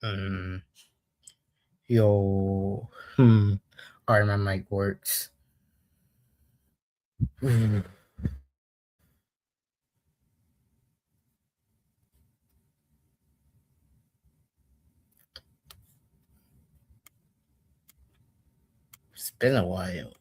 Mm, yo, alright, my mic works. Mm, it's been a while.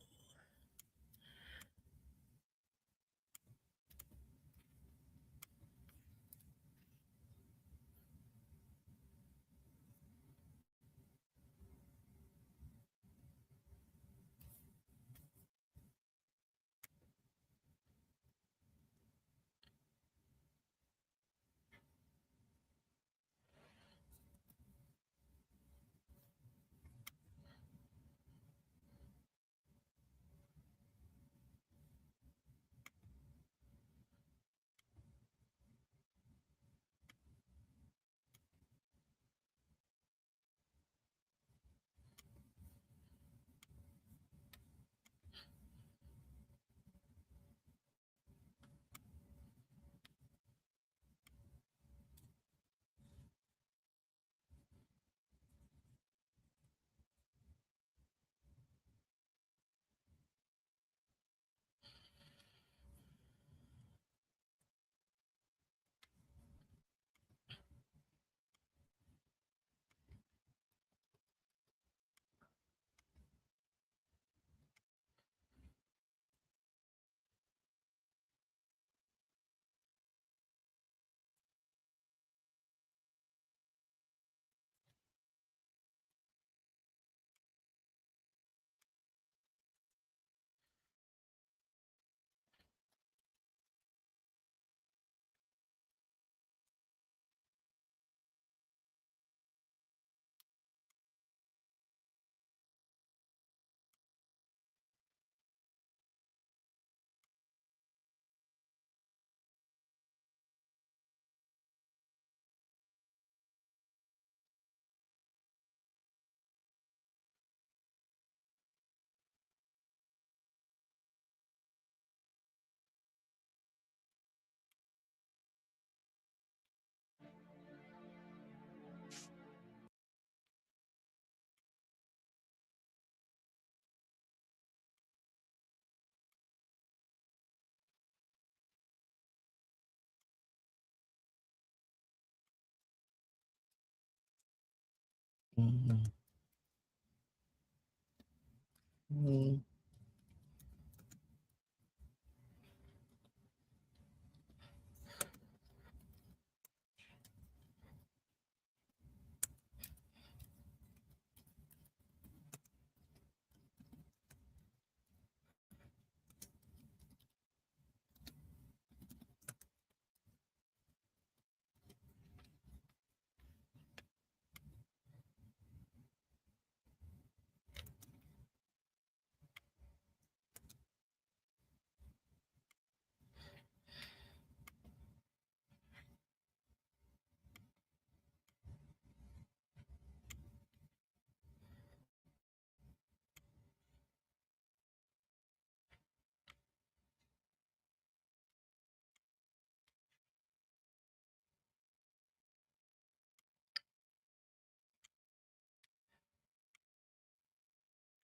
Mm, mm.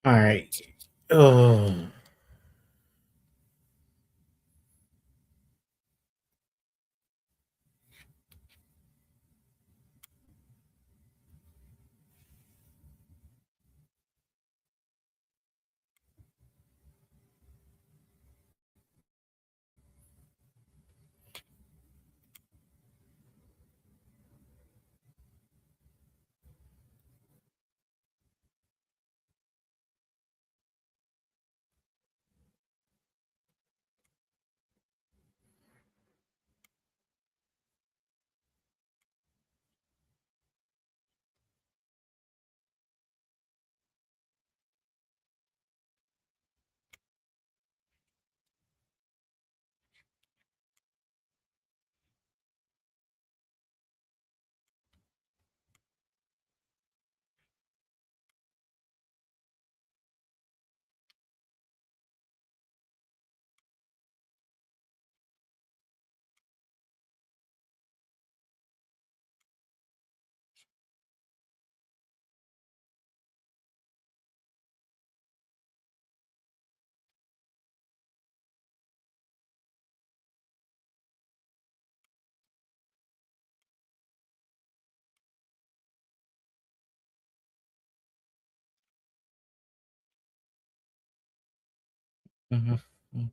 All right. Oh, Mhm. Mm.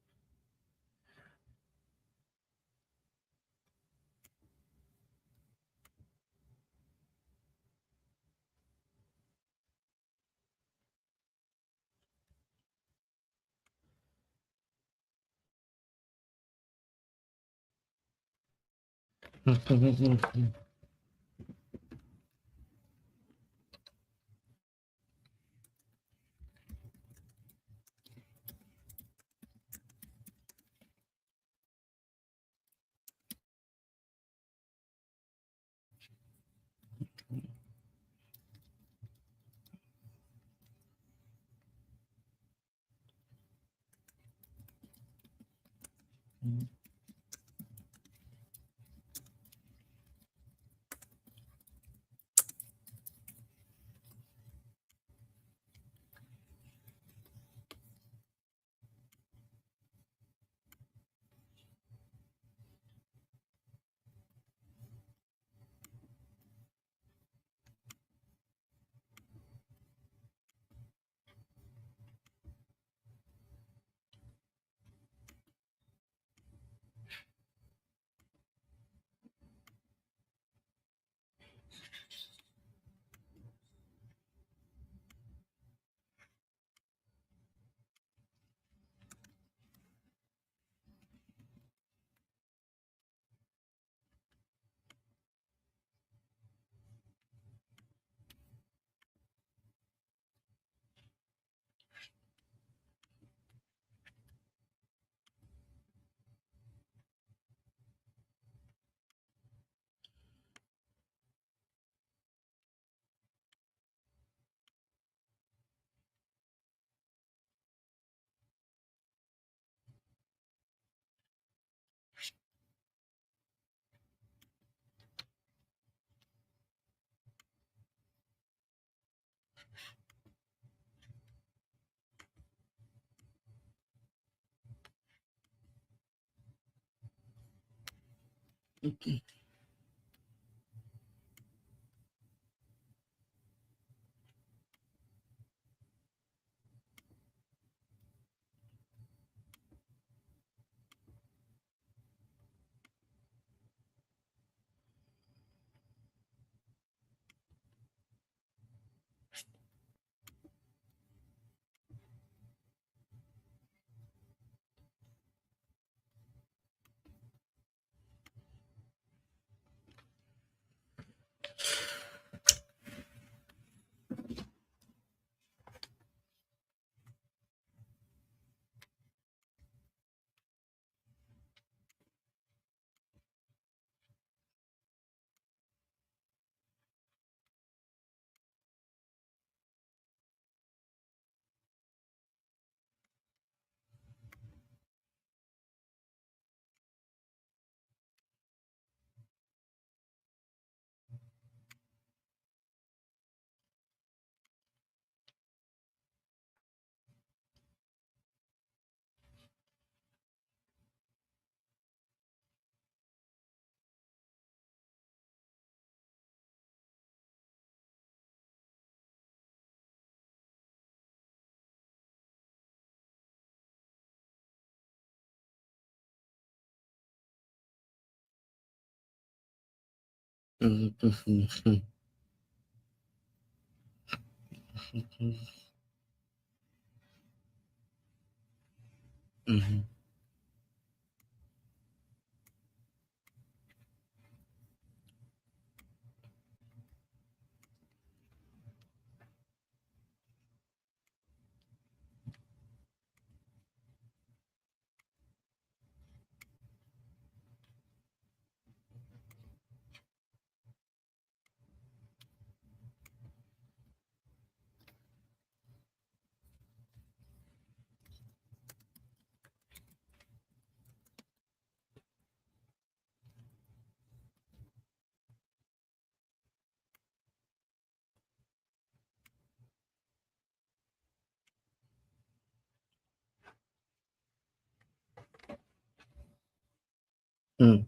Mhm. Mhm. Mm.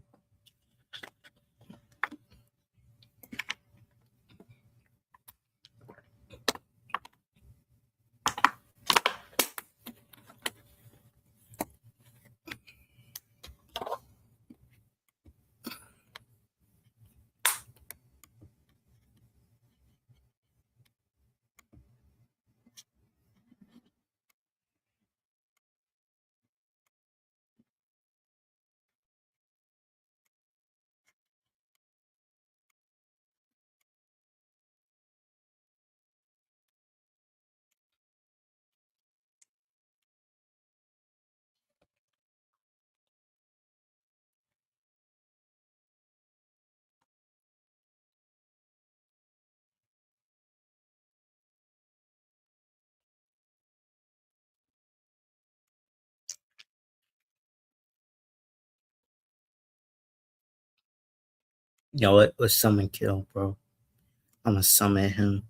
Yo, let's summon kill, bro. I'm gonna summon him.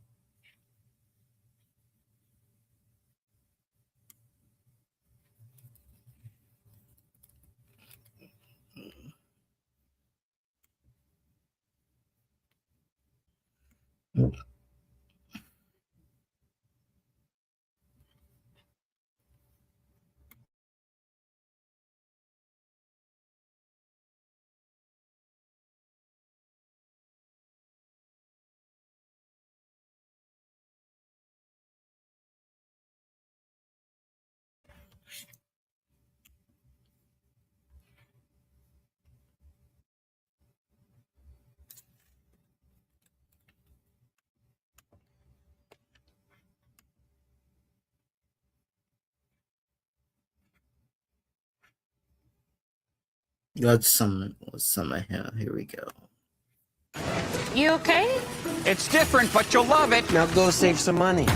Let's summon him. Here we go. You okay? It's different, but you'll love it. Now go save some money.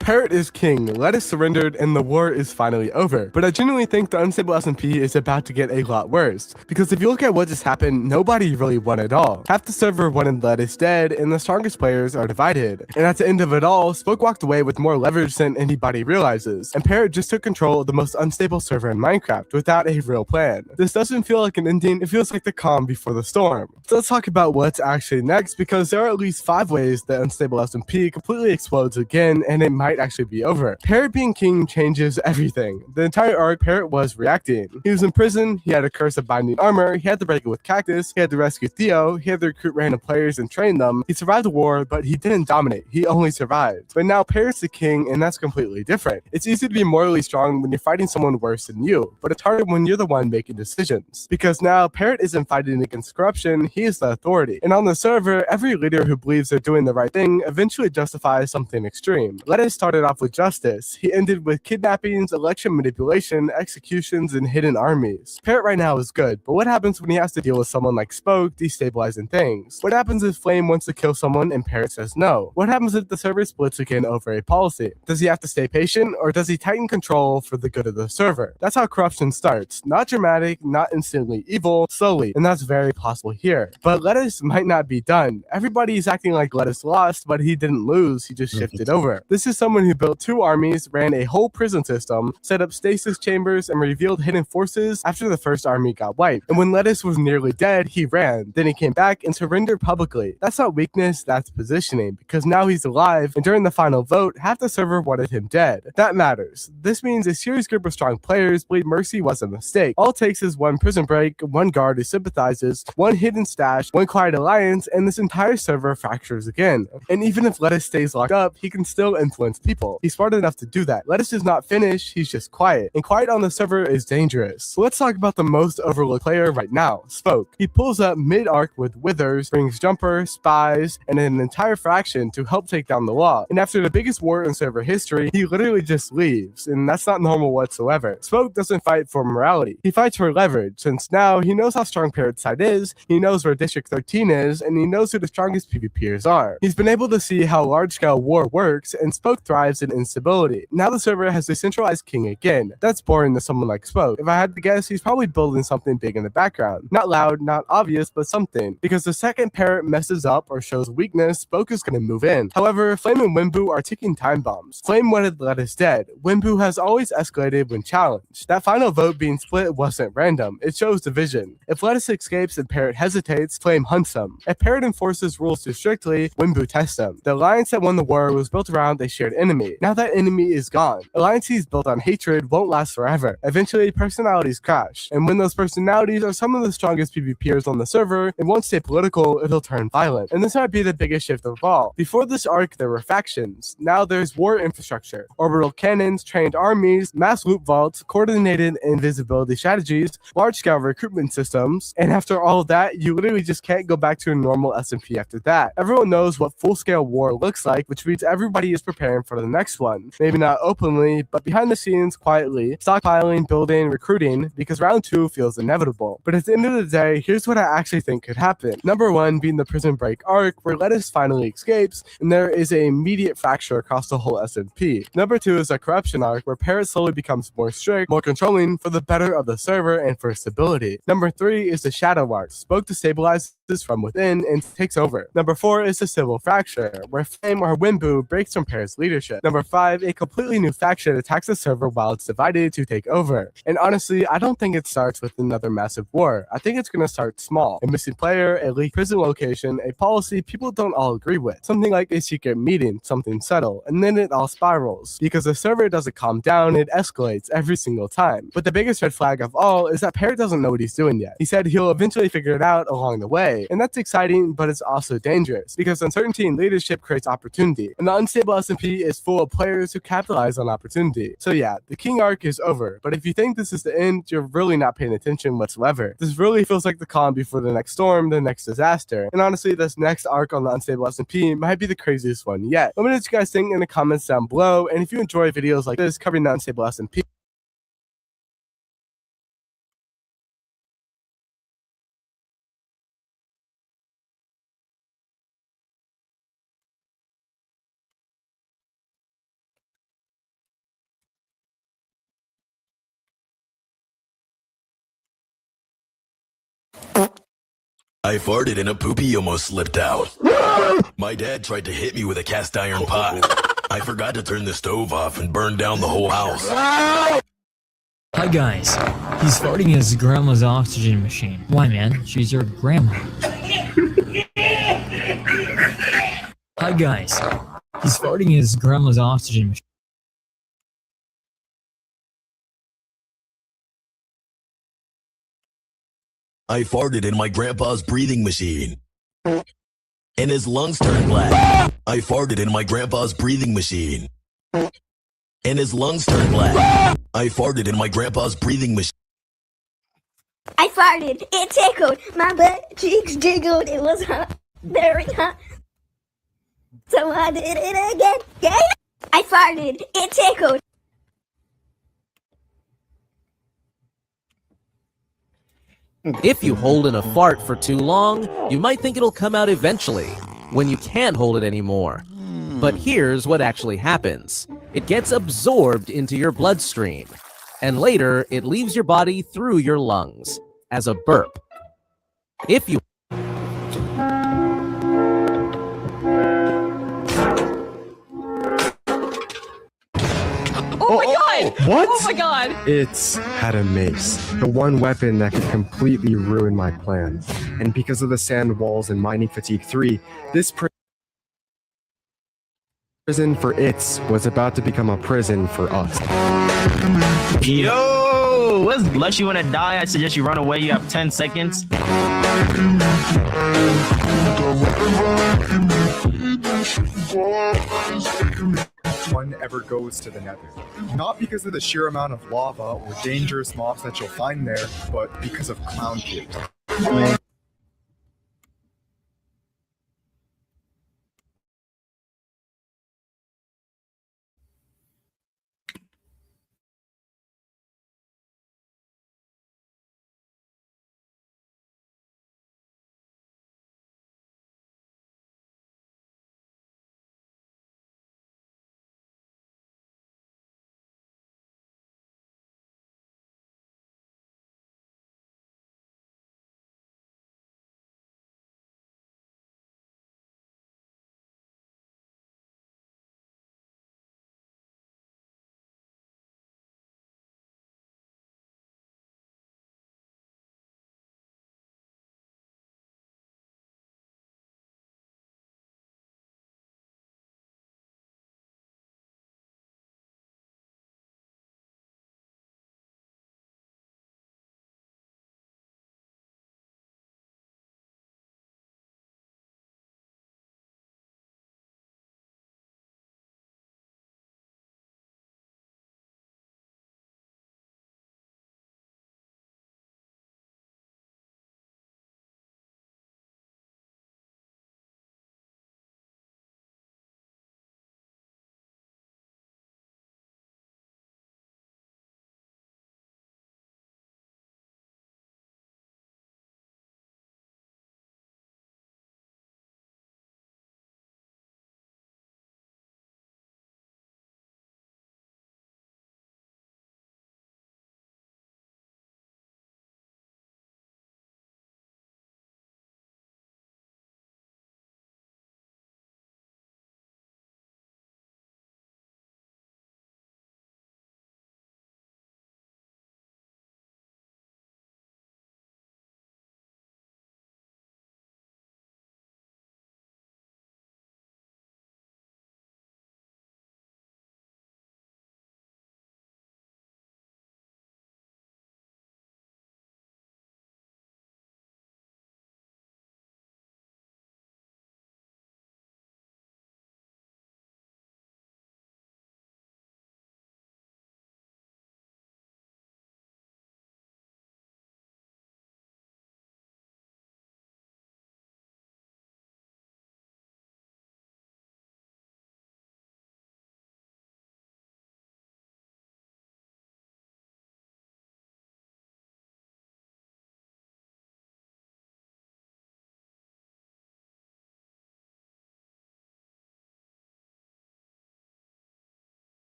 Parrot is king, Lettuce surrendered, and the war is finally over. But I genuinely think the unstable SMP is about to get a lot worse, because if you look at what just happened, nobody really won at all. Half the server wanted Lettuce dead, and the strongest players are divided. And at the end of it all, Spoke walked away with more leverage than anybody realizes, and Parrot just took control of the most unstable server in Minecraft without a real plan. This doesn't feel like an ending, it feels like the calm before the storm. So let's talk about what's actually next, because there are at least 5 ways that unstable SMP completely explodes again, and it might actually be over. Parrot being king changes everything. The entire arc, Parrot was reacting. He was in prison, he had a curse of binding armor, he had to break it with Cactus, he had to rescue Theo, he had to recruit random players and train them. He survived the war, but he didn't dominate, he only survived. But now Parrot's the king, and that's completely different. It's easy to be morally strong when you're fighting someone worse than you, but it's harder when you're the one making decisions. Because now Parrot isn't fighting against corruption, he is the authority. And on the server, every leader who believes they're doing the right thing eventually justifies something extreme. Lettuce started off with justice. He ended with kidnappings, election manipulation, executions, and hidden armies. Parrot right now is good, but what happens when he has to deal with someone like Spoke destabilizing things? What happens if Flame wants to kill someone and Parrot says no? What happens if the server splits again over a policy? Does he have to stay patient, or does he tighten control for the good of the server? That's how corruption starts. Not dramatic, not instantly evil, slowly, and that's very possible here. But Lettuce might not be done. Everybody is acting like Lettuce lost, but he didn't lose, he just shifted over. This is someone who built 2 armies, ran a whole prison system, set up stasis chambers, and revealed hidden forces after the first army got wiped. And when Lettuce was nearly dead, he ran. Then he came back and surrendered publicly. That's not weakness, that's positioning, because now he's alive, and during the final vote, half the server wanted him dead. That matters. This means a serious group of strong players believe Mercy was a mistake. All it takes is one prison break, one guard who sympathizes, one hidden stash, one quiet alliance, and this entire server fractures again. And even if Lettuce stays locked up, he can still influence people. He's smart enough to do that. Lettuce is not finished, he's just quiet. And quiet on the server is dangerous. So let's talk about the most overlooked player right now, Spoke. He pulls up mid-arc with Withers, brings Jumper, Spies, and an entire faction to help take down the law. And after the biggest war in server history, he literally just leaves. And that's not normal whatsoever. Spoke doesn't fight for morality. He fights for leverage, since now he knows how strong Parrot's side is, he knows where District 13 is, and he knows who the strongest PvPers are. He's been able to see how large-scale war works, and Spoke thrives in instability. Now the server has a centralized king again. That's boring to someone like Spoke. If I had to guess, he's probably building something big in the background. Not loud, not obvious, but something. Because the second Parrot messes up or shows weakness, Spoke is going to move in. However, Flame and Wimbu are ticking time bombs. Flame wanted Lettuce dead. Wimbu has always escalated when challenged. That final vote being split wasn't random. It shows division. If Lettuce escapes and Parrot hesitates, Flame hunts him. If Parrot enforces rules too strictly, Wimbu tests him. The alliance that won the war was built around a shared enemy. Now that enemy is gone. Alliances built on hatred won't last forever. Eventually, personalities crash. And when those personalities are some of the strongest PvPers on the server, it won't stay political, it'll turn violent. And this might be the biggest shift of all. Before this arc, there were factions. Now there's war infrastructure, orbital cannons, trained armies, mass loot vaults, coordinated invisibility strategies, large-scale recruitment systems, and after all of that, you literally just can't go back to a normal SMP after that. Everyone knows what full-scale war looks like, which means everybody is preparing for the next one. Maybe not openly, but behind the scenes, quietly, stockpiling, building, recruiting, because round 2 feels inevitable. But at the end of the day, here's what I actually think could happen. Number 1 being the prison break arc, where Lettuce finally escapes, and there is an immediate fracture across the whole SMP. Number 2 is a corruption arc, where Parrot slowly becomes more strict, more controlling for the better of the server and for stability. Number 3 is the Shadow arc. Spoke destabilizes from within and takes over. Number 4 is the Civil fracture, where Flame or Wimbu breaks from Parrot's leadership. Number 5, a completely new faction attacks the server while it's divided to take over. And honestly, I don't think it starts with another massive war. I think it's gonna start small. A missing player, a leaked prison location, a policy people don't all agree with. Something like a secret meeting, something subtle, and then it all spirals. Because the server doesn't calm down, it escalates every single time. But the biggest red flag of all is that Parrot doesn't know what he's doing yet. He said he'll eventually figure it out along the way. And that's exciting, but it's also dangerous. Because uncertainty in leadership creates opportunity. And the unstable SMP is full of players who capitalize on opportunity. So yeah, the King arc is over. But if you think this is the end, you're really not paying attention whatsoever. This really feels like the calm before the next storm, the next disaster. And honestly, this next arc on the unstable SMP might be the craziest one yet. Let me know what you guys think in the comments down below. And if you enjoy videos like this covering the unstable SMP, I farted and a poopy almost slipped out. My dad tried to hit me with a cast iron pot. I forgot to turn the stove off and burned down the whole house. Hi guys, he's farting in his grandma's oxygen machine. Why man? She's your grandma. Hi guys, he's farting in his grandma's oxygen machine. I farted in my grandpa's breathing machine. And his lungs turned black. I farted in my grandpa's breathing machine. And his lungs turned black. I farted in my grandpa's breathing machine. I farted. It tickled. My butt cheeks jiggled. It was hot. Very hot. So I did it again. Yeah. I farted. It tickled. If you hold in a fart for too long, you might think it'll come out eventually, when you can't hold it anymore. But here's what actually happens. It gets absorbed into your bloodstream, and later it leaves your body through your lungs, as a burp. If you Oh my god! What? Oh my god! It's had a mace, the one weapon that could completely ruin my plans. And because of the sand walls and mining fatigue 3, this prison for its was about to become a prison for us. Yo, what's unless you want to die, I suggest you run away. You have 10 seconds. One ever goes to the nether. Not because of the sheer amount of lava or dangerous mobs that you'll find there, but because of clown cubes.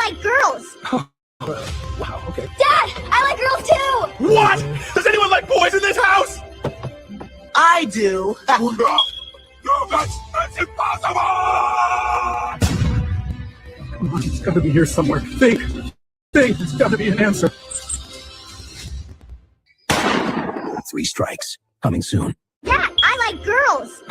like girls. Wow, okay. Dad, I like girls too. What? Does anyone like boys in this house? I do. No, that's impossible! It's gotta be here somewhere. Think. There's gotta be an answer. 3 strikes. Coming soon. Dad, I like girls.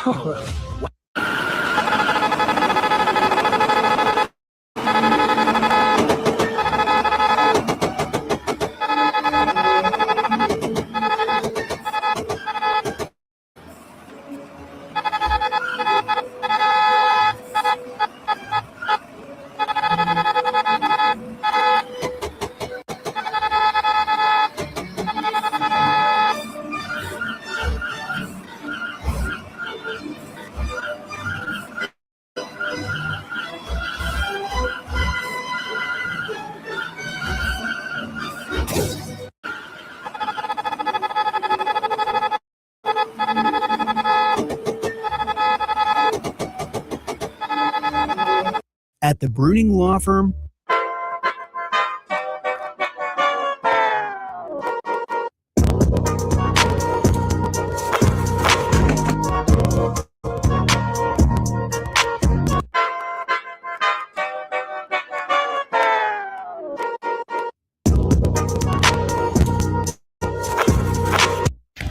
At the Bruning Law Firm,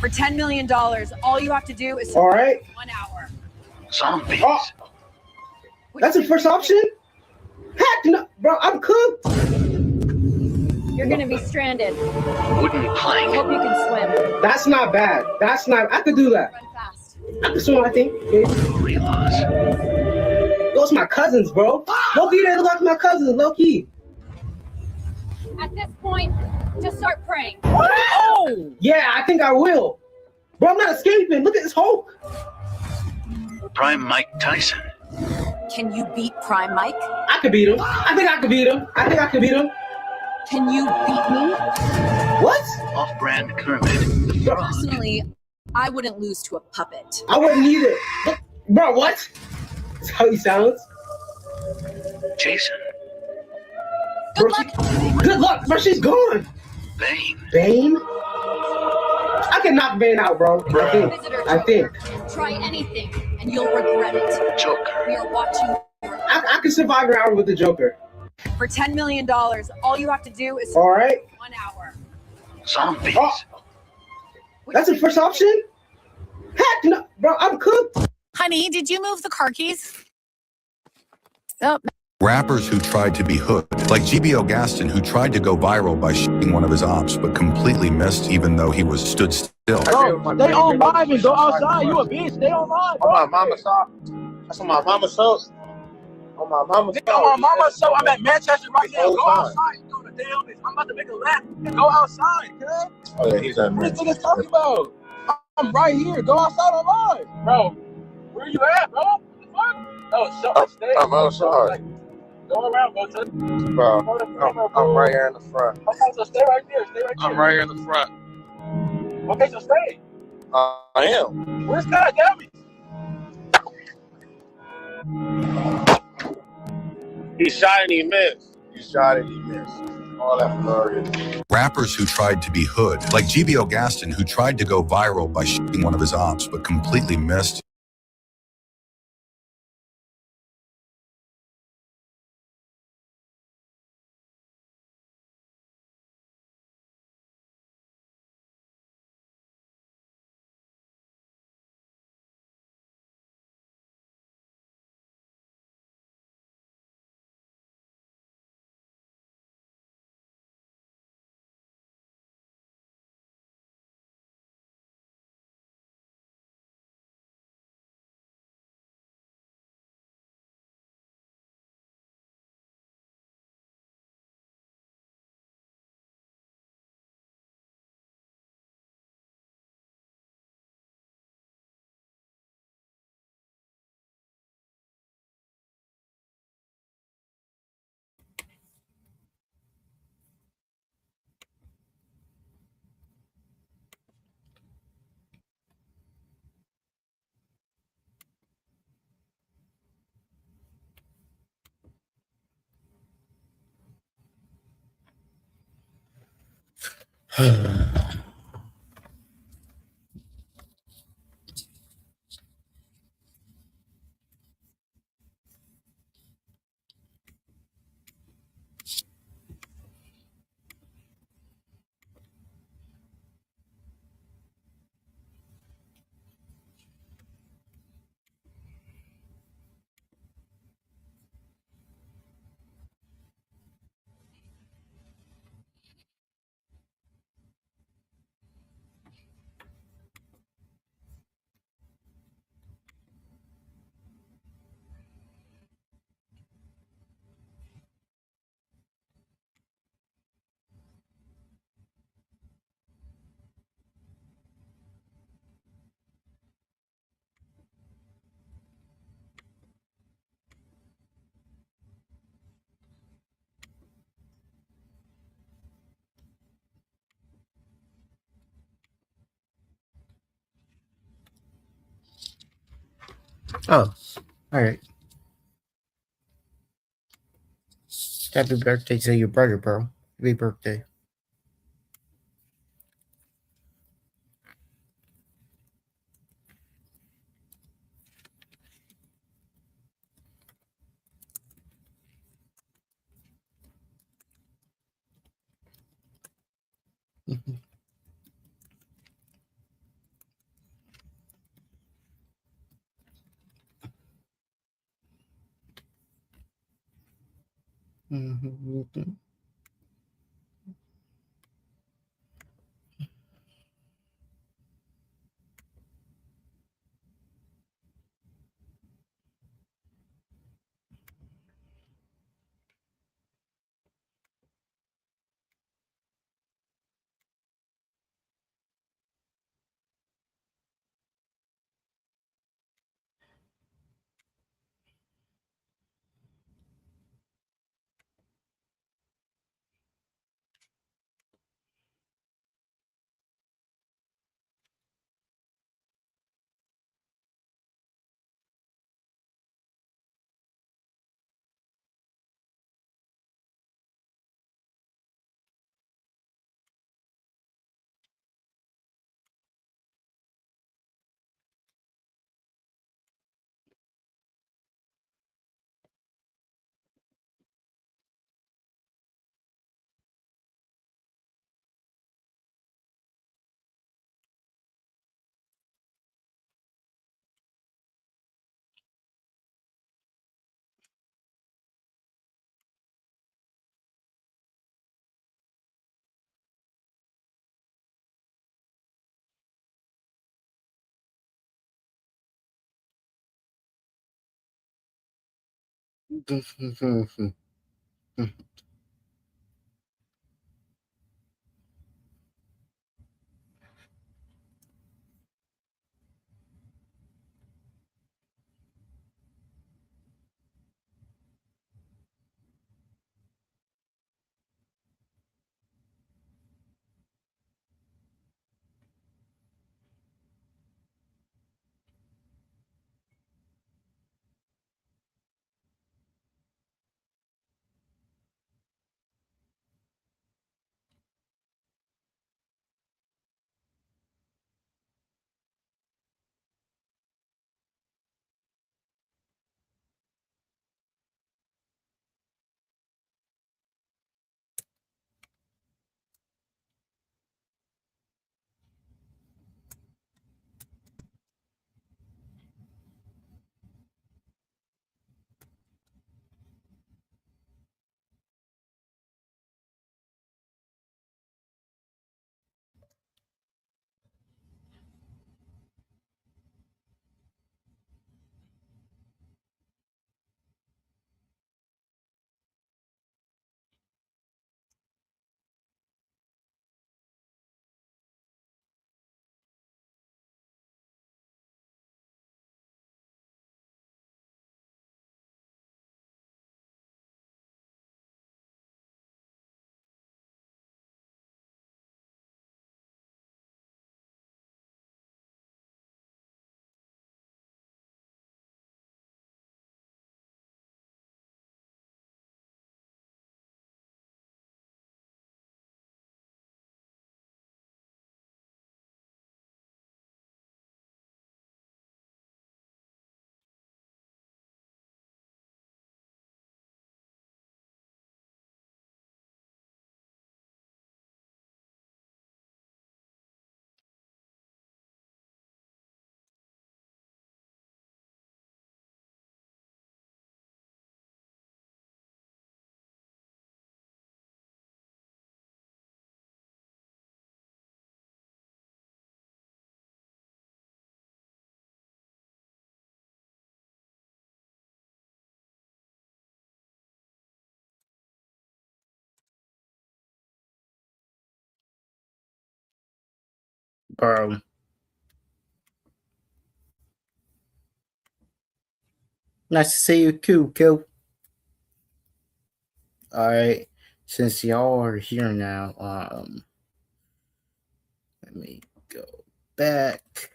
For $10 million, all you have to do is All right. 1 hour. Zombies. Oh, that's the first option? Heck no, bro, I'm cooked. You're gonna be stranded. Wooden plank. Hope you can swim. That's not bad. I could do that. Run fast. I could swim, I think. Those my cousins, bro. Low key, they look like my cousins, low key. At this point, just start praying. Oh! Yeah, I think I will. Bro, I'm not escaping. Look at this Hulk. Prime Mike Tyson. Can you beat Prime Mike? I could beat him. I think I could beat him. Can you beat me? What? Off-brand Kermit. Personally, I wouldn't lose to a puppet. I wouldn't either. Look, bro, what? That's how he sounds. Jason. Good luck. Good luck, bro. She's gone. Bane. Bane? I can knock Bane out, bro. I think. Try anything, and you'll regret it. Joker. We are watching. I can survive an hour with the Joker. For $10 million, all you have to do is All right. 1 hour. Zombies. Oh, that's the first option? Heck no, bro. I'm cooked. Honey, did you move the car keys? Oh. Rappers who tried to be hood, like GBO Gaston, who tried to go viral by shooting one of his ops, but completely missed even though he was stood still. Bro, stay on live and go outside. You a bitch. Stay on live, bro. On my mama's show. That's on my mama's show. On my mama's show. On my mama's show. I'm at Manchester right now. Go outside. You doing the damn this. I'm about to make a laugh. Go outside, cuz. Oh, yeah, he's at What this nigga's talking about? I'm right here. Go outside on live. Bro, where you at, bro? What the fuck? No, shut stay. I'm outside. Like, go around, bro. Bro, I'm right here in the front. Okay, so stay right there. Stay right there. I'm right here in the front. Okay, so stay. I am. Where's God? Tell me. He shot and he missed. He shot and he missed. All that flurry. Rappers who tried to be hood, like GBO Gaston, who tried to go viral by shooting one of his ops, but completely missed Oh, all right. Happy birthday to your brother, bro. Happy birthday. Bro. Nice to see you too, Q. Alright. Since y'all are here now, let me go back.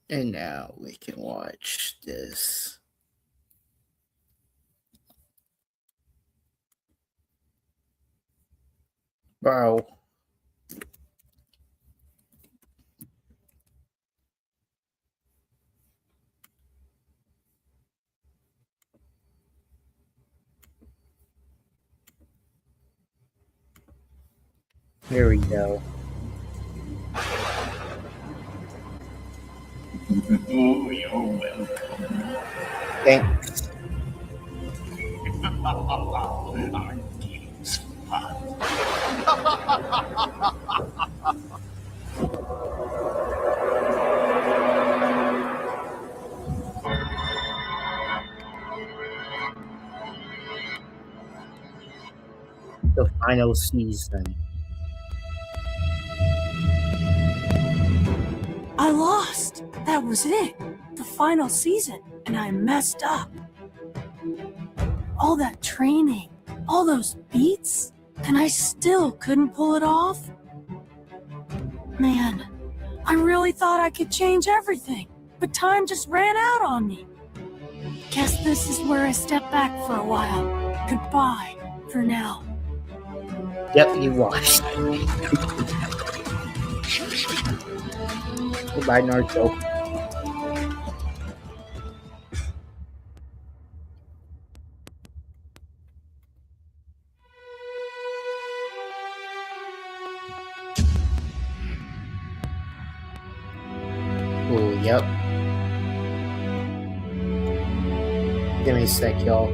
And now we can watch this. Bro. Here we go. Oh, you're welcome. Thanks. Our game's fun. The final season. I lost. That was it. The final season. And I messed up. All that training, all those beats, and I still couldn't pull it off? Man, I really thought I could change everything, but time just ran out on me. Guess this is where I step back for a while. Goodbye for now. Yep, you watched. Goodbye, Naruto. Oh, yep. Give me a sec, y'all.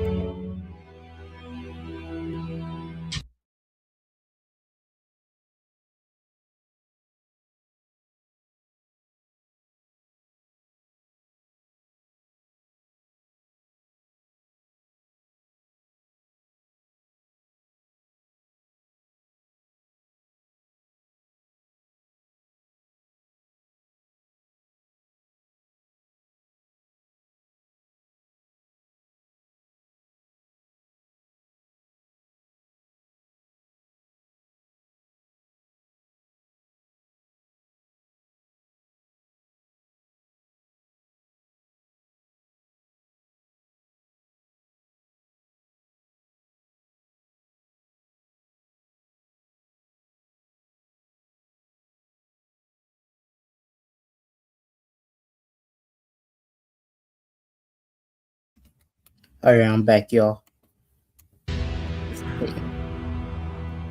Alright, I'm back, y'all.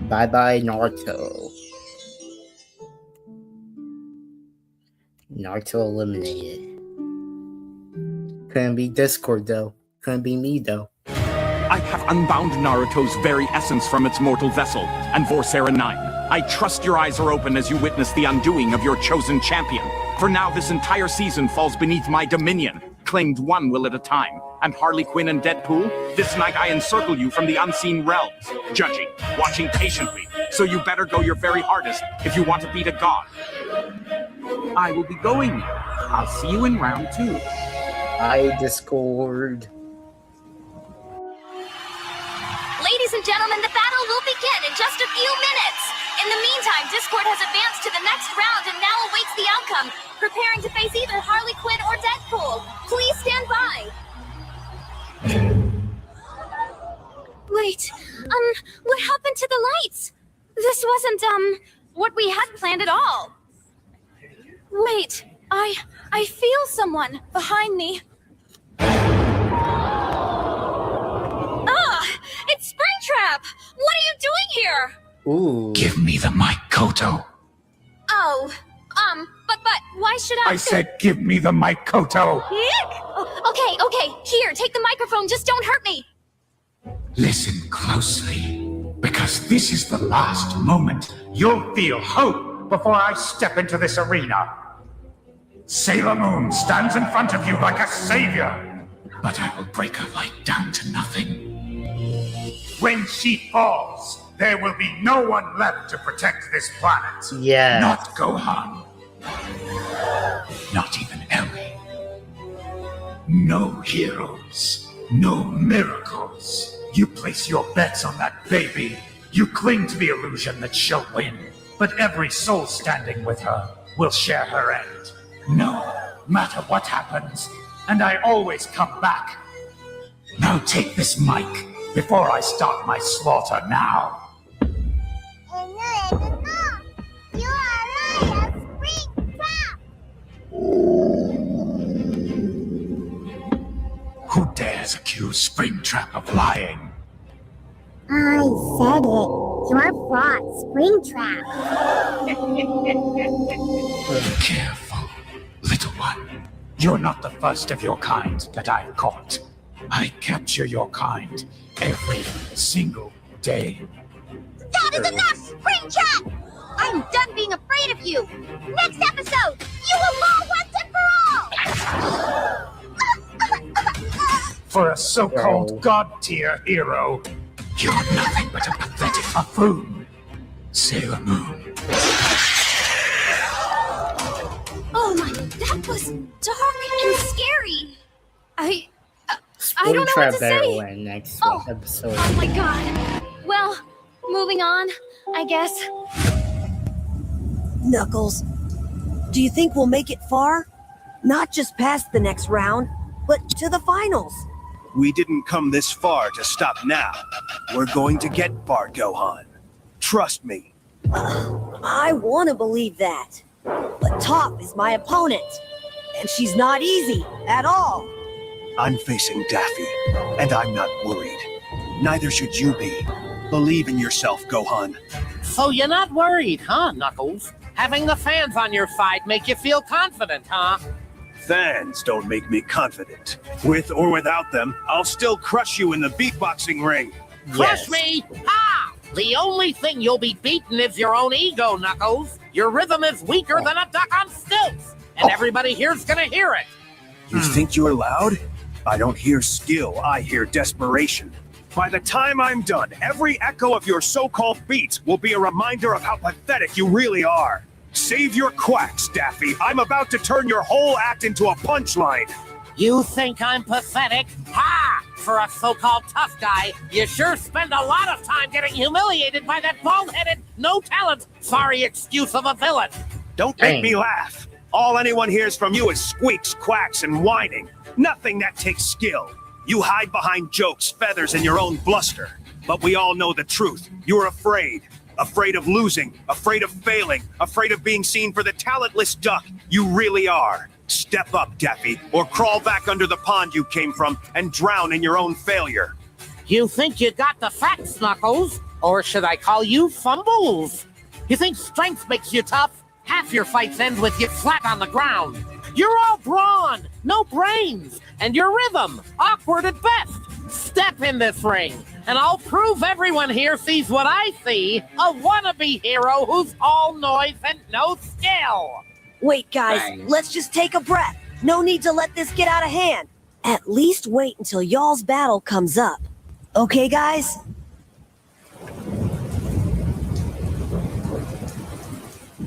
Bye-bye, Naruto. Naruto eliminated. Couldn't be Discord, though. Couldn't be me, though. I have unbound Naruto's very essence from its mortal vessel, and Vorcera 9. I trust your eyes are open as you witness the undoing of your chosen champion. For now, this entire season falls beneath my dominion, claimed one will at a time. And Harley Quinn and Deadpool, this night I encircle you from the unseen realms, judging, watching patiently, so you better go your very hardest if you want to beat a god. I will be going now. I'll see you in round 2. Hi, Discord. Ladies and gentlemen, the battle will begin in just a few minutes. In the meantime, Discord has advanced to the next round and now awaits the outcome, preparing to face either Harley Quinn or Deadpool. Please stand by. Wait, what happened to the lights? This wasn't, what we had planned at all. Wait, I feel someone behind me. Ah, it's Springtrap! What are you doing here? Ooh. Give me the Mikoto. Oh, but why should I? I said give me the Mikoto. Okay, here, take the microphone, just don't hurt me. Listen closely, because this is the last moment you'll feel hope before I step into this arena. Sailor Moon stands in front of you like a savior, but I will break her light down to nothing. When she falls, there will be no one left to protect this planet. Yes. Not Gohan. Not even Ellie. No heroes. No miracles. You place your bets on that baby. You cling to the illusion that she'll win. But every soul standing with her will share her end. No matter what happens, and I always come back. Now take this mic before I start my slaughter now. You are a spring trap! Who dares accuse Springtrap of lying? I said it. You're a fraud, Springtrap. Careful, little one. You're not the first of your kind that I've caught. I capture your kind every single day. That is enough, Springtrap! I'm done being afraid of you. Next episode, you will fall once and for all! For a so-called god-tier hero, you're nothing but a pathetic buffoon. Sailor Moon. Oh my, that was dark and scary. I don't know what Springtrap to better say. win next episode. Oh my god. Well, moving on, I guess. Knuckles, do you think we'll make it far? Not just past the next round, but to the finals. We didn't come this far to stop now. We're going to get far, Gohan. Trust me. I want to believe that. But Toph is my opponent. And she's not easy at all. I'm facing Daffy, and I'm not worried. Neither should you be. Believe in yourself, Gohan. So you're not worried, huh, Knuckles? Having the fans on your side make you feel confident, huh? Fans don't make me confident. With or without them, I'll still crush you in the beatboxing ring. Crush me? Ha! The only thing you'll be beaten is your own ego, Knuckles. Your rhythm is weaker than a duck on stilts, and everybody here's gonna hear it. You think you're loud? I don't hear skill, I hear desperation. By the time I'm done, every echo of your so-called beats will be a reminder of how pathetic you really are. Save your quacks, Daffy. I'm about to turn your whole act into a punchline. You think I'm pathetic? Ha! For a so-called tough guy, you sure spend a lot of time getting humiliated by that bald-headed, no-talent, sorry excuse of a villain. Don't make me laugh. All anyone hears from you is squeaks, quacks, and whining. Nothing that takes skill. You hide behind jokes, feathers, and your own bluster. But we all know the truth. You're afraid. Afraid of losing, afraid of failing, afraid of being seen for the talentless duck you really are. Step up, Daffy, or crawl back under the pond you came from and drown in your own failure. You think you got the facts, Knuckles? Or should I call you fumbles? You think strength makes you tough? Half your fights end with you flat on the ground. You're all brawn, no brains, and your rhythm, awkward at best. Step in this ring, and I'll prove everyone here sees what I see, a wannabe hero who's all noise and no skill. Wait, guys, let's just take a breath. No need to let this get out of hand. At least wait until y'all's battle comes up. Okay, guys?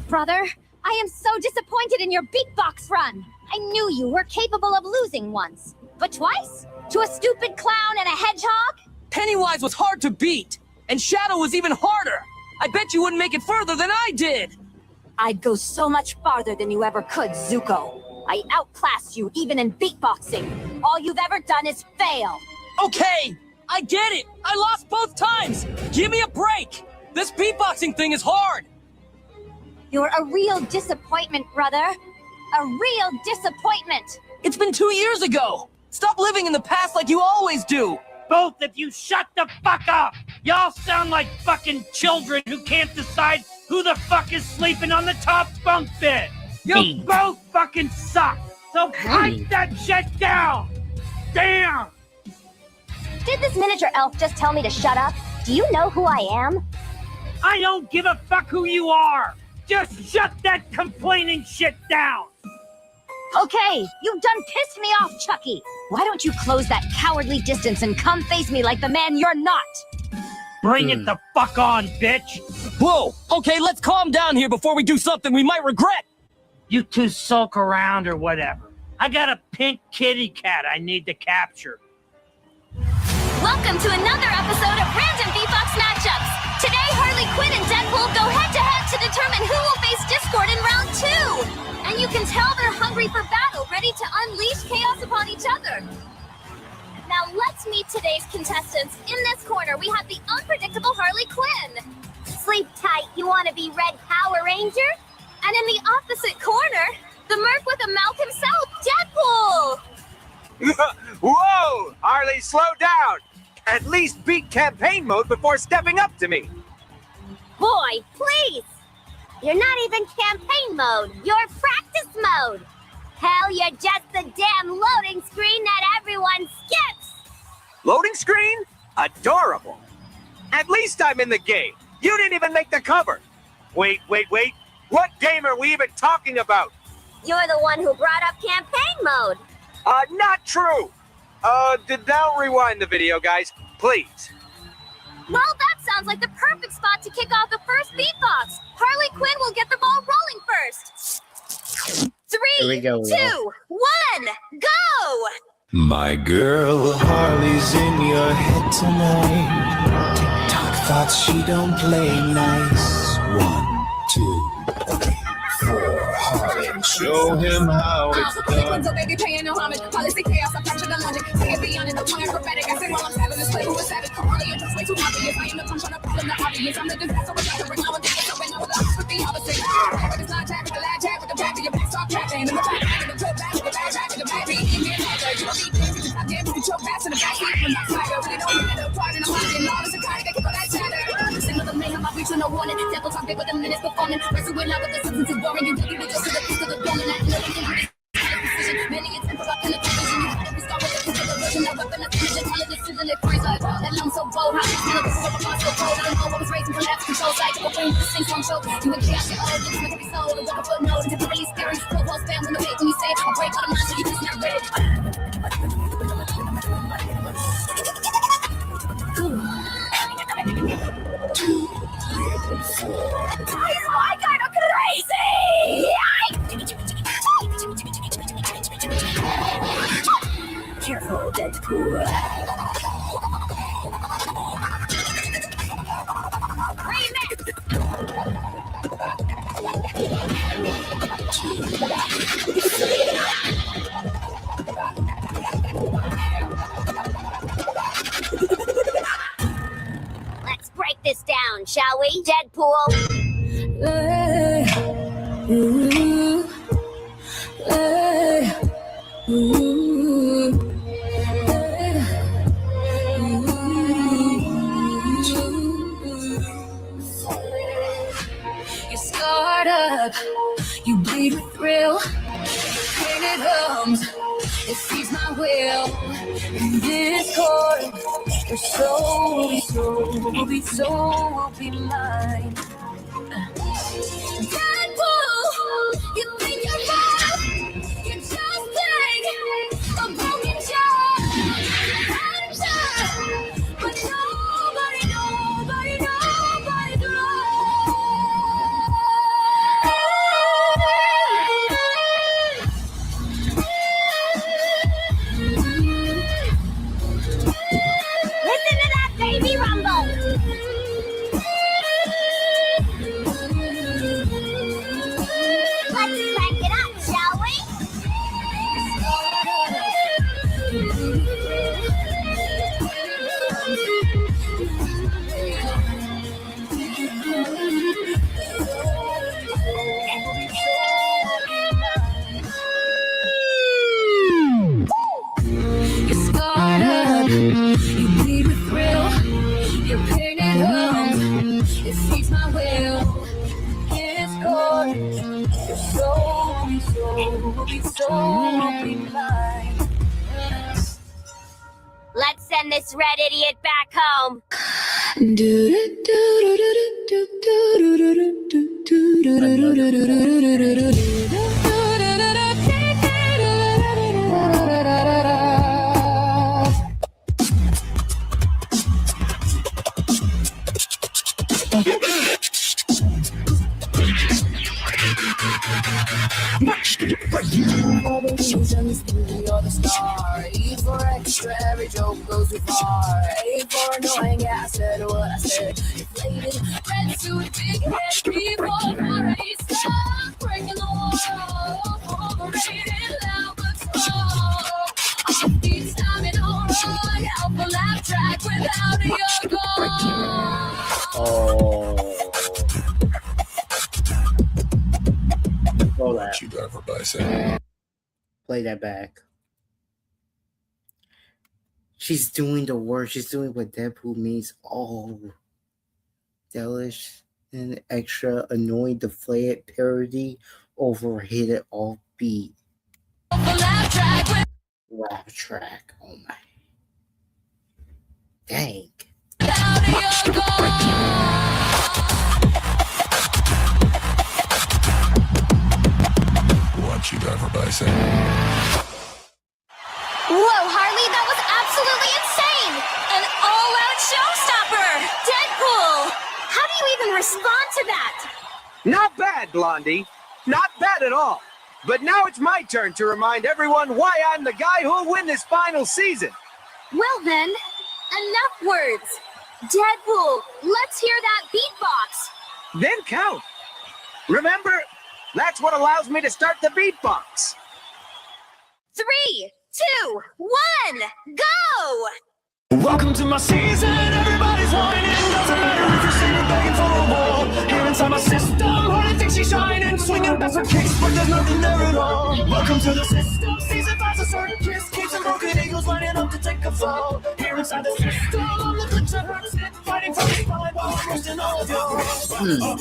Brother, I am so disappointed in your beatbox run. I knew you were capable of losing once, but twice? To a stupid clown and a hedgehog? Pennywise was hard to beat, and Shadow was even harder. I bet you wouldn't make it further than I did. I'd go so much farther than you ever could, Zuko. I outclassed you even in beatboxing. All you've ever done is fail. Okay, I get it. I lost both times. Give me a break. This beatboxing thing is hard. You're a real disappointment, brother. A real disappointment. It's been 2 years ago. Stop living in the past like you always do. Both of you shut the fuck up! Y'all sound like fucking children who can't decide who the fuck is sleeping on the top bunk bed! You both fucking suck! So pipe that shit down! Damn! Did this miniature elf just tell me to shut up? Do you know who I am? I don't give a fuck who you are! Just shut that complaining shit down! Okay, you've done pissed me off, Chucky. Why don't you close that cowardly distance and come face me like the man you're not? Bring it the fuck on, bitch! Whoa! Okay, let's calm down here before we do something we might regret! You two sulk around or whatever. I got a pink kitty cat I need to capture. Welcome to another episode of Random V-Box Matchups. Today, Harley Quinn and Deadpool go head-to-head to determine who will face Discord in round 2. And you can tell they're hungry for battle, ready to unleash chaos upon each other. Now let's meet today's contestants. In this corner, we have the unpredictable Harley Quinn. Sleep tight, you want to be Red Power Ranger? And in the opposite corner, the merc with a mouth himself, Deadpool! Whoa! Harley, slow down! At least beat campaign mode before stepping up to me! Boy, please! You're not even campaign mode, you're practice mode! Hell, you're just the damn loading screen that everyone skips! Loading screen? Adorable! At least I'm in the game! You didn't even make the cover! Wait. What game are we even talking about? You're the one who brought up campaign mode! Not true! Now rewind the video, guys, please. Well, that sounds like the perfect spot to kick off the first beatbox. Harley Quinn will get the ball rolling first. 3, 2, 1, go! My girl Harley's in your head tonight. Tick-tock thoughts, she don't play nice. 1, 2, 3, 4, Harley. Show him how it's done. So baby, paying no homage. Policy chaos, I capture the logic. Say it beyond it, the one prophetic. I say while I'm stabbing this play, who is savage? Harley, you're just way too obvious. I am the punch on the problem, the obvious. I'm the disaster with the ring. I'm a disaster with the odds with the opposite. With the side tap, with the lad tap, with the back of your back, stop tapping. In the back, with the good back, with the bad back, with the bad beat. In your head, you don't need things. I damn you choke back to the back seat. When my fire, really don't matter. Part in the body, and all this attack, they keep on that chatter. Signal the mayhem, I reach with no warning. Devil talk big with the minutes performing. Wrestle with love, but the substance is boring. You dig it just to the piece of the bone, and I know you many attempts up in the division. You had to start with the physical version. That weapon of vision, all of this isn't it crazy. That lump so bold, how you feel this is what I'm so cold. I don't know what was raising from that control side to a brain with the same song show. You and chaos, your old, this meant to be sold. And what a footnote, and to release scary, full post spam when the page when you say, I'll break all the minds so you just not ready. I got crazy! Careful, Deadpool. Let's break this down, shall we, Deadpool? You're scarred up, you bleed with thrill, and it hums, it feeds my will. In discord, your soul will be mine. Deadpool, you think you're fine? You just take a broken jar, but nobody Listen to that baby rumble! Let's crank it up, shall we? You're scarred up, you bleed with thrill, your pain and hums, it feeds my will. Discord, your soul will be mine. Let's send this red idiot back home. this movie, you're the star. E for extra, every joke goes too far. A for annoying, yeah, I said what I said. Inflated, red suit, big head, people for a star. Breaking the wall, overrated, loud but slow. Each time in a row, help a laugh track without a yoga. Oh. Roll that. You drive her bicycle. Play that back. She's doing the work. She's doing what Deadpool means. Oh. Delish and extra annoying, deflated parody, overhated offbeat. Laugh track. Oh my. Dang. Watch you drive her bicycle. Whoa, Harley, that was absolutely insane! An all-out showstopper! Deadpool! How do you even respond to that? Not bad, Blondie. Not bad at all. But now it's my turn to remind everyone why I'm the guy who'll win this final season. Well then, enough words. Deadpool, let's hear that beatbox. Then count. Remember, that's what allows me to start the beatbox. 3, 2, 1, go! Welcome to my season, everybody's whining. Doesn't matter if you're singing, begging for a wall. Here inside my system, Harley thinks she's shining. Swinging past her kicks, but there's nothing there at all. Welcome to the system, season 5's a certain kiss. Keeps and broken eagles lining up to take a fall. Here inside the system, I'm the bitch that hurts it. Fighting for the spine while I'm roasting all of yours.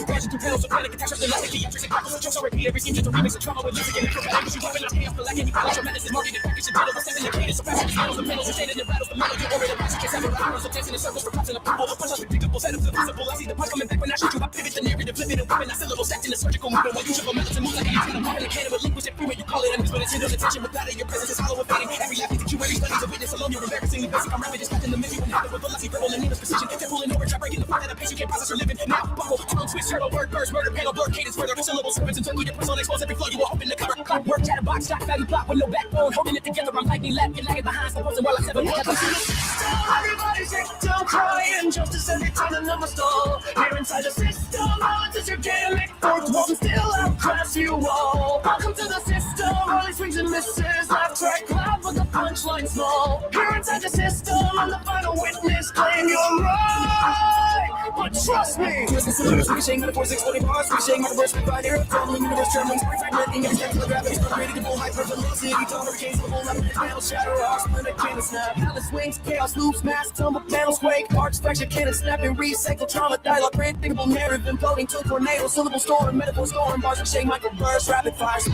Rising through panels of panic, catastrophes, like theatrics and crackles. Jokes on repeat, every scene just a remix of trauma with music and acrobatics. You weapon, not chaos, but like any balance. Your madness is marketed, packaged, and battle. Stepping the cadence, so fast, battles and panels, and shaded and rattles. The melody, over the passion, can't have it. So dancing in circles for props and approval. A punch like predictable, set up the visible. I see the punch coming back when I shoot you. I pivot the narrative, flip it and whipping. I syllable stacked in a surgical movement. While you triple methods and moves like a I'm in a can of a linguist and freeway. You call it a but it's in attention without it. Your presence is hollow and fading. Every laugh you every study's a witness alone. You're embarrassingly basic. I'm rapid, just back in the middle. With velocity, verbal and needless precision. They're pulling over, try breaking the part that a patient can't process or living. Now, buckle, tongue twist, turtle, word, burst, murder, panel, blur, cadence, further. Syllables, serpents, and tongue. Your personal expose every flow. You will open the cover. Clockwork, chatterbox, shock, value, block with no backbone. Holding it together, I'm lightning left. You're lagging behind, supposing while I sever. Everybody's don't cry, injustice every time the numbers stall. Here inside the system, politics are getting fourth walls and still outclass you all. Welcome to the system, Harley swings and misses. Laugh track loud, but the punchline small. Here inside the system, I'm the final witness. Claim you're right, but trust me. Twisting cylinders, switching metaphors, exploding bars, switching metaphors, right here, tumbling universe, trembling, fragmenting, every step to the gravity, creating a full hypervelocity, tall hurricanes, the whole level, panel shatter, arc, splinter, cannon snap, palace swings, chaos loops, mass tumble, panels quake, arcs, fracture, cannon snap, and recycle, trauma, dialogue, predictable narrative, imploding to tornado, syllable storm, metaphor storm, bars and shake, microburst, rapid fires.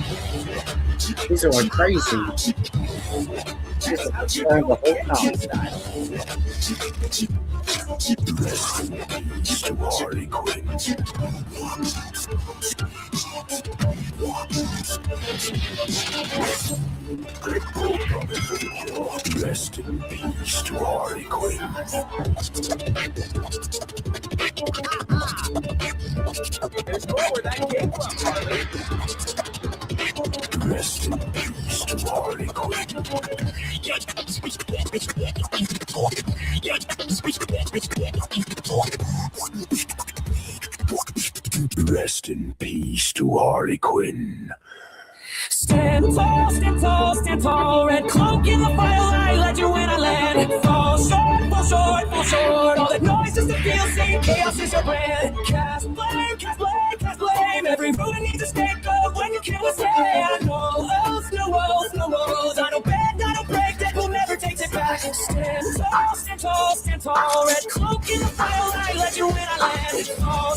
These are crazy. Just turn the whole time. Rest in peace to Harley Quinn. There's more where that came from, Harley. Rest in peace to Harley Quinn. Rest in peace to Harley Quinn. Stand tall, red cloak in the firelight, let you in, I land. Fall short, all that noise is the DLC, chaos is your brand. Cast blame, every ruler needs a scapegoat when you kill a stand. No walls, I don't bend, I don't break, that will never take it back. Stand tall, red cloak in the firelight, let you in, I land. Fall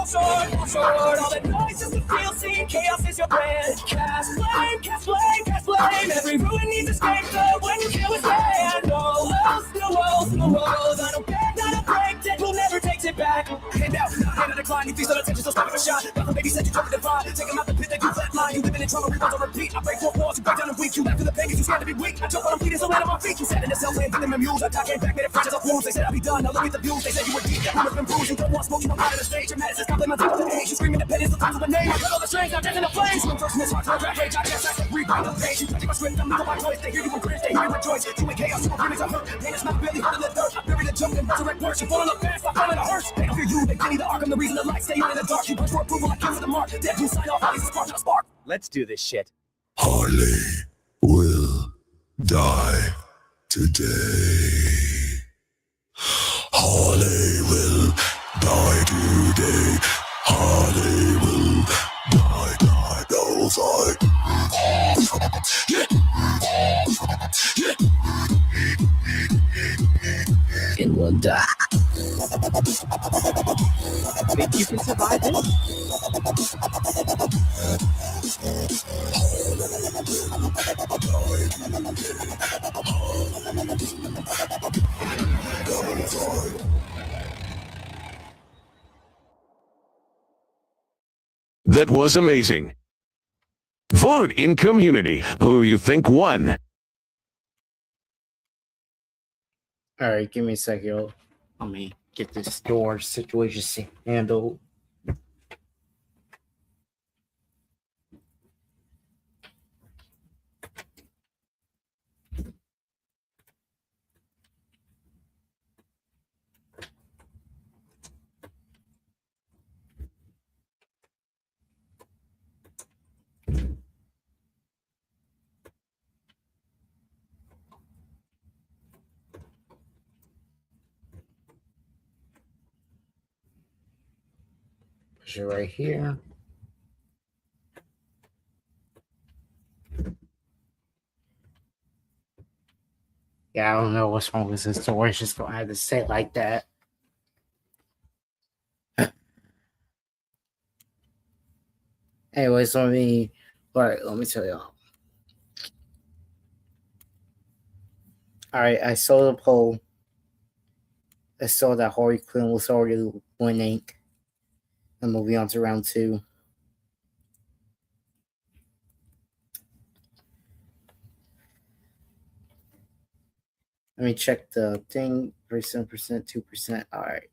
short, all that noise is the DLC, chaos is your brand. Cast blame, every ruler needs a scapegoat when you kill a stand. No walls, I don't bend, I don't break, that will never take it back. Hand out, hand on decline, you feast on attention, so stop a shot. But baby said you drop the divide, take him out the pit, that you flatline. You living in trauma, reruns on repeat. I break four walls, you break down the weak. You laugh to the pain, cause you scared to be weak. I jump on them feet, so land on my feet. You sat in the cell, playing victim and mules. I came back, made it fresh as a wounds. They said I'd be done. Now look at the views. They said you were deep. That woman's been bruised. You don't want smoke. You don't out of the stage. Your medicine's complimenting to the age. You screaming independence. The top of the name. I cut all the strings. I'm dancing the flames. I'm first in this heart. Rap rage. I guess I said rewind the page. You touching my script. I'm losing my voice. They hear you in cringe. They hear you rejoice. You in chaos. You in feelings of hurt. Pain is not barely holding the dirt. I bury the junk and resurrect words. You falling up fast. I'm falling a hearse. They don't fear you. They pity the arc. I'm the reason the light stay on in the dark. You push for approval. I kill for the mark. Dead you sign off. All these spark. Spark. Let's do this shit. Harley will die today. Harley will die today. Harley will die, those It will die. Think you can survive it? That was amazing. Vote in community. Who you think won? Alright, give me a second. Let me get this door situation handled. Push it right here. Yeah, I don't know what's wrong with this door. It's just gonna have to say like that. Anyways, let me tell y'all. Alright, I saw the poll. I saw that Harley Quinn was already winning. And moving on to round 2. Let me check the thing. 7%, 2%. Alright.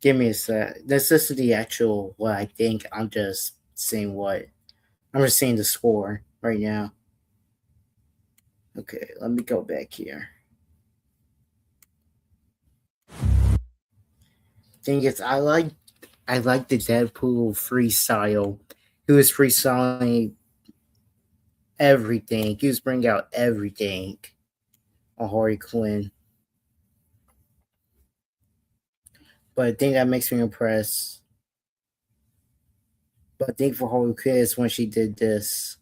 Give me a sec. This is the actual what I think. I'm just seeing the score right now. Okay, let me go back here. Thing is, I like the Deadpool freestyle. He was freestyling everything. He was bringing out everything on Harley Quinn. But I think that makes me impressed. But I think for Harley Quinn is when she did this.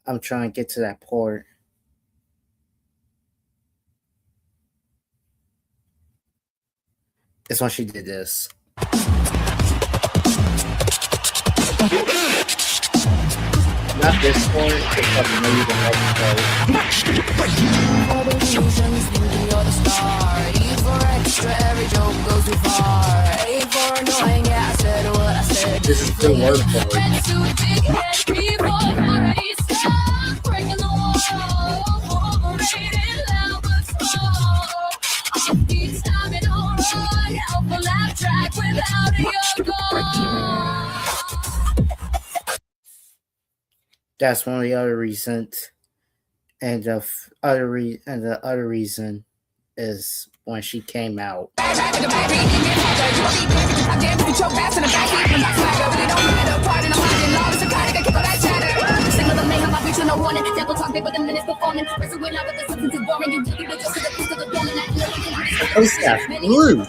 I'm trying to get to that part. It's when she did this. Not this part. It's maybe the next part. All the illusions thinking you're the star. E for extra, every joke goes too far. A for annoying, yeah, I said what I said. This is the word for it. Red suit, big head, B for stop breaking the wall. Overrated, loud but slow. Each time it all right, help a laugh track without a yoke. That's one of the other reasons, and the other reason is when she came out. What's that? Blue.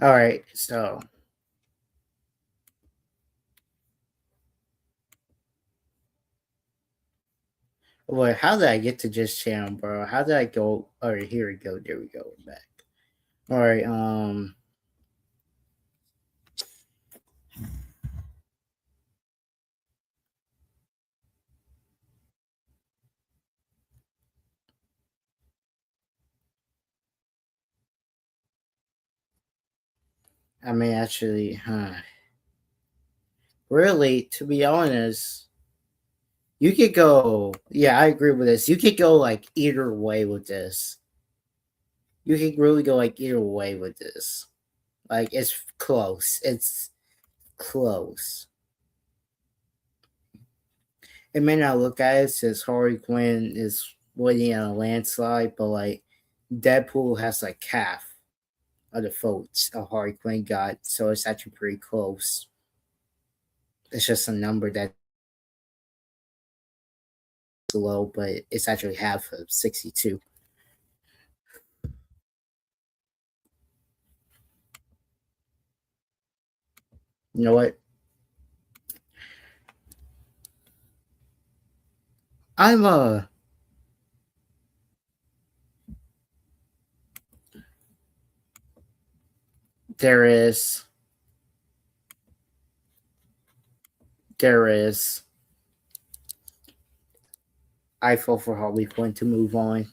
All right, so wait, how did I get to just channel, bro? How did I go? All right, here we go. There we go. We're back. All right, I mean, actually, really, to be honest, you could go. Yeah, I agree with this. You could go like either way with this. You could really go like either way with this. Like it's close. It's close. It may not look as as Harley Quinn is winning on a landslide, but like Deadpool has like half of the votes a Harley Quinn got, so it's actually pretty close. It's just a number that's low, but it's actually half of 62. You know what? I'm there is I feel for Harley Quinn to move on.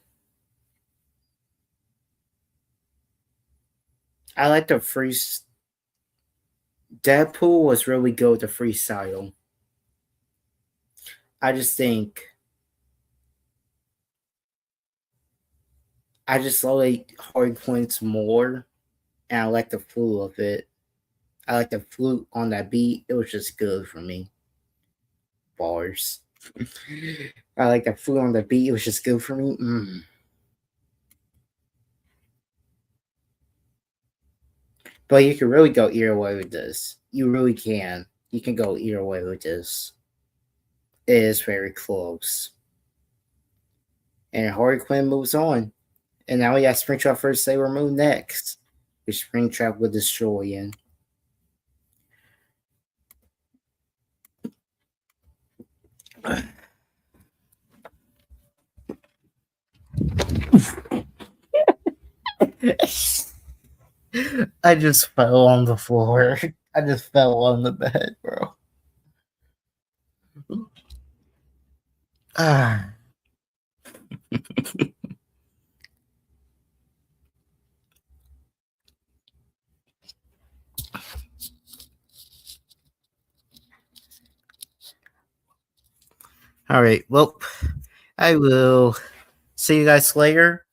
I like the freeze. Deadpool was really good with the freestyle. I just think I just like Harley Quinn's more, and I like the flow of it. I like the flute on that beat. It was just good for me. Bars. I like the flute on the beat. It was just good for me. But you can really go either way with this. You really can. You can go either way with this. It is very close. And Harley Quinn moves on. And now we got Springtrap versus Sailor Moon next. Which Springtrap will destroy in. I just fell on the floor. I just fell on the bed, bro. Ah. All right. Well, I will see you guys later.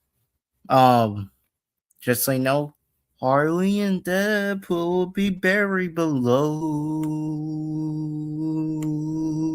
Just so you know, Harley and Deadpool will be buried below.